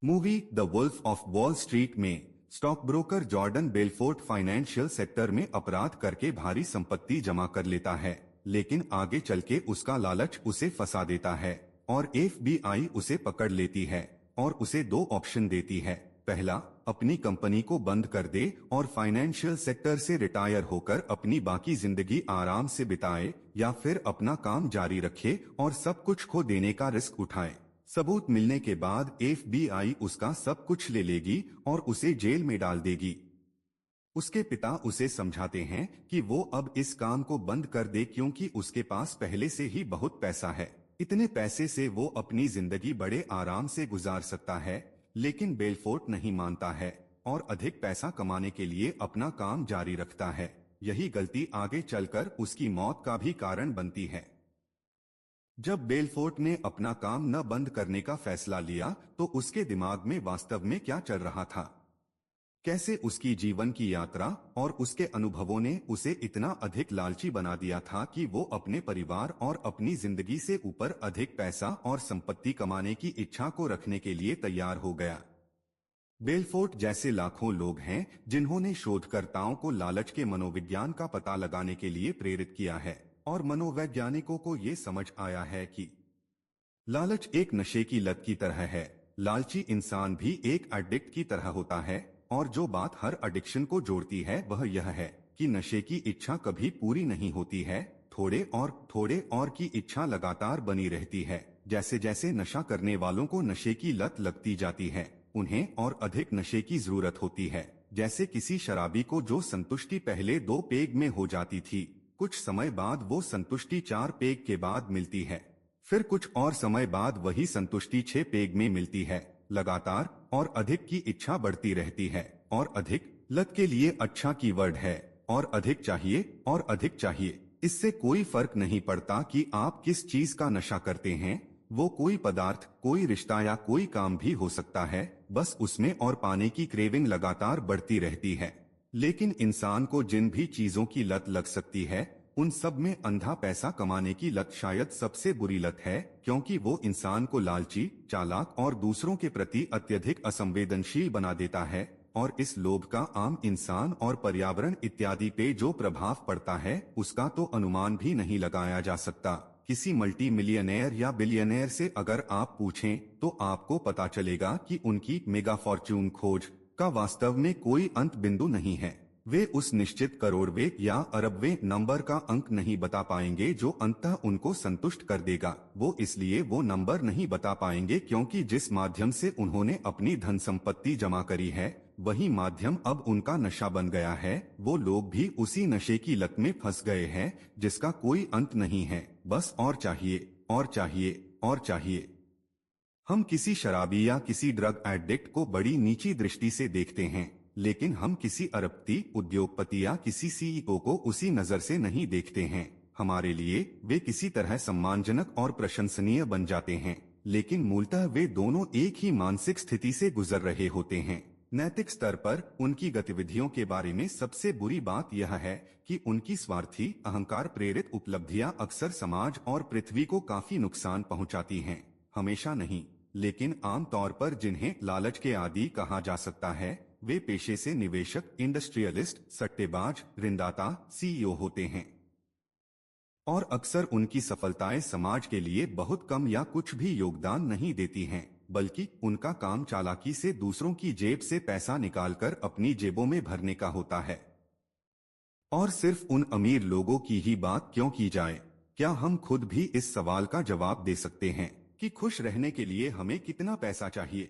Movie the Wolf of Wall Street में stock broker Jordan Belfort financial sector में अपराध करके भारी संपत्ति जमा कर लेता है, लेकिन आगे चल के उसका लालच उसे फंसा देता है और FBI उसे पकड़ लेती है और उसे दो ऑप्शन देती है। पहला, अपनी कंपनी को बंद कर दे और फाइनेंशियल सेक्टर से रिटायर होकर अपनी बाकी जिंदगी आराम से बिताए, या फिर अपना काम जारी रखे और सब कुछ खो देने का रिस्क उठाए। सबूत मिलने के बाद FBI उसका सब कुछ ले लेगी और उसे जेल में डाल देगी। उसके पिता उसे समझाते हैं कि वो अब इस काम को बंद कर दे क्योंकि उसके पास पहले से ही बहुत पैसा है। इतने पैसे से वो अपनी जिंदगी बड़े आराम से गुजार सकता है, लेकिन बेलफोर्ट नहीं मानता है और अधिक पैसा कमाने के लिए अपना काम जारी रखता है। यही गलती आगे चलकर उसकी मौत का भी कारण बनती है। जब बेलफोर्ट ने अपना काम न बंद करने का फैसला लिया तो उसके दिमाग में वास्तव में क्या चल रहा था, कैसे उसकी जीवन की यात्रा और उसके अनुभवों ने उसे इतना अधिक लालची बना दिया था कि वो अपने परिवार और अपनी जिंदगी से ऊपर अधिक पैसा और संपत्ति कमाने की इच्छा को रखने के लिए तैयार हो गया। बेलफोर्ट जैसे लाखों लोग हैं जिन्होंने शोधकर्ताओं को लालच के मनोविज्ञान का पता लगाने के लिए प्रेरित किया है, और मनोवैज्ञानिकों को ये समझ आया है कि लालच एक नशे की लत की तरह है। लालची इंसान भी एक एडिक्ट की तरह होता है, और जो बात हर एडिक्शन को जोड़ती है वह यह है कि नशे की इच्छा कभी पूरी नहीं होती है। थोड़े और की इच्छा लगातार बनी रहती है। जैसे जैसे नशा करने वालों को नशे की लत लगती जाती है, उन्हें और अधिक नशे की जरूरत होती है। जैसे किसी शराबी को जो संतुष्टि पहले 2 पेग में हो जाती थी, कुछ समय बाद वो संतुष्टि 4 पेग के बाद मिलती है। फिर कुछ और समय बाद वही संतुष्टि 6 पेग में मिलती है। लगातार और अधिक की इच्छा बढ़ती रहती है, और अधिक लत के लिए अच्छा कीवर्ड है, और अधिक चाहिए और अधिक चाहिए। इससे कोई फर्क नहीं पड़ता कि आप किस चीज का नशा करते हैं, वो कोई पदार्थ, कोई रिश्ता या कोई काम भी हो सकता है, बस उसमें और पाने की क्रेविंग लगातार बढ़ती रहती है। लेकिन इंसान को जिन भी चीजों की लत लग सकती है, उन सब में अंधा पैसा कमाने की लत शायद सबसे बुरी लत है, क्योंकि वो इंसान को लालची, चालाक और दूसरों के प्रति अत्यधिक असंवेदनशील बना देता है। और इस लोभ का आम इंसान और पर्यावरण इत्यादि पे जो प्रभाव पड़ता है उसका तो अनुमान भी नहीं लगाया जा सकता। किसी मल्टी मिलियनेयर या बिलियनेयर से अगर आप पूछें तो आपको पता चलेगा कि उनकी मेगा फॉर्च्यून खोज का वास्तव में कोई अंत बिंदु नहीं है। वे उस निश्चित करोड़वे या अरबवे नंबर का अंक नहीं बता पाएंगे जो अंततः उनको संतुष्ट कर देगा। वो इसलिए वो नंबर नहीं बता पाएंगे क्योंकि जिस माध्यम से उन्होंने अपनी धन संपत्ति जमा करी है, वही माध्यम अब उनका नशा बन गया है। वो लोग भी उसी नशे की लत में फंस गए हैं जिसका कोई अंत नहीं है, बस और चाहिए और चाहिए और चाहिए। हम किसी शराबी या किसी ड्रग एडिक्ट को बड़ी नीची दृष्टि से देखते हैं, लेकिन हम किसी अरबपति, उद्योगपति या किसी CEO को उसी नजर से नहीं देखते हैं। हमारे लिए वे किसी तरह सम्मानजनक और प्रशंसनीय बन जाते हैं, लेकिन मूलतः वे दोनों एक ही मानसिक स्थिति से गुजर रहे होते हैं। नैतिक स्तर पर उनकी गतिविधियों के बारे में सबसे बुरी बात यह है कि उनकी स्वार्थी, अहंकार प्रेरित उपलब्धियां अक्सर समाज और पृथ्वी को काफी नुकसान पहुंचाती हैं। हमेशा नहीं, लेकिन आम तौर पर जिन्हें लालच के आदी कहा जा सकता है, वे पेशे से निवेशक, इंडस्ट्रियलिस्ट, सट्टेबाज, ऋणदाता, CEO होते हैं। और अक्सर उनकी सफलताएं समाज के लिए बहुत कम या कुछ भी योगदान नहीं देती हैं, बल्कि उनका काम चालाकी से दूसरों की जेब से पैसा निकालकर अपनी जेबों में भरने का होता है। और सिर्फ उन अमीर लोगों की ही बात क्यों की जाए, क्या हम खुद भी इस सवाल का जवाब दे सकते हैं कि खुश रहने के लिए हमें कितना पैसा चाहिए?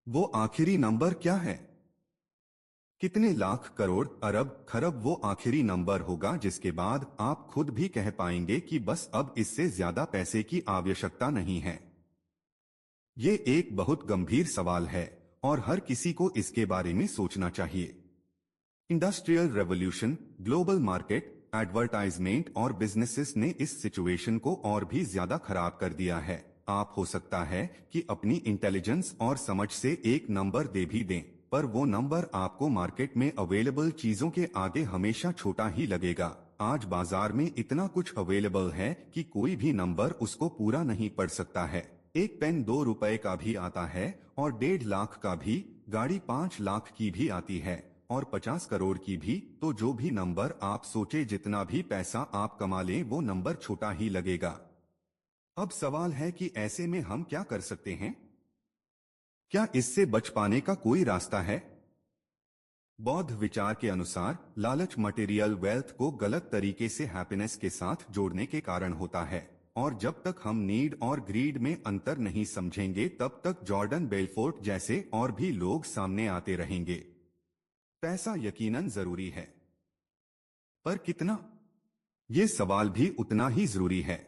वो आखिरी नंबर क्या है? कितने लाख, करोड़, अरब, खरब वो आखिरी नंबर होगा जिसके बाद आप खुद भी कह पाएंगे कि बस अब इससे ज्यादा पैसे की आवश्यकता नहीं है? ये एक बहुत गंभीर सवाल है और हर किसी को इसके बारे में सोचना चाहिए। Industrial revolution, global market, advertisement और बिजनेसेस ने इस सिचुएशन को और भी ज्यादा खराब कर दिया है। आप हो सकता है कि अपनी इंटेलिजेंस और समझ से एक नंबर दे भी दें, पर वो नंबर आपको मार्केट में अवेलेबल चीजों के आगे हमेशा छोटा ही लगेगा। आज बाजार में इतना कुछ अवेलेबल है कि कोई भी नंबर उसको पूरा नहीं पढ़ सकता है। एक पेन 2 रुपए का भी आता है और 1.5 लाख का भी, गाड़ी 5 लाख की भी आती है और 50 करोड़ की भी। तो जो भी नंबर आप सोचे, जितना भी पैसा आप कमा लें, वो नंबर छोटा ही लगेगा। अब सवाल है कि ऐसे में हम क्या कर सकते हैं? क्या इससे बच पाने का कोई रास्ता है? बौद्ध विचार के अनुसार लालच मटेरियल वेल्थ को गलत तरीके से हैप्पीनेस के साथ जोड़ने के कारण होता है, और जब तक हम नीड और ग्रीड में अंतर नहीं समझेंगे, तब तक जॉर्डन बेलफोर्ट जैसे और भी लोग सामने आते रहेंगे। पैसा यकीनन जरूरी है, पर कितना? ये सवाल भी उतना ही जरूरी है।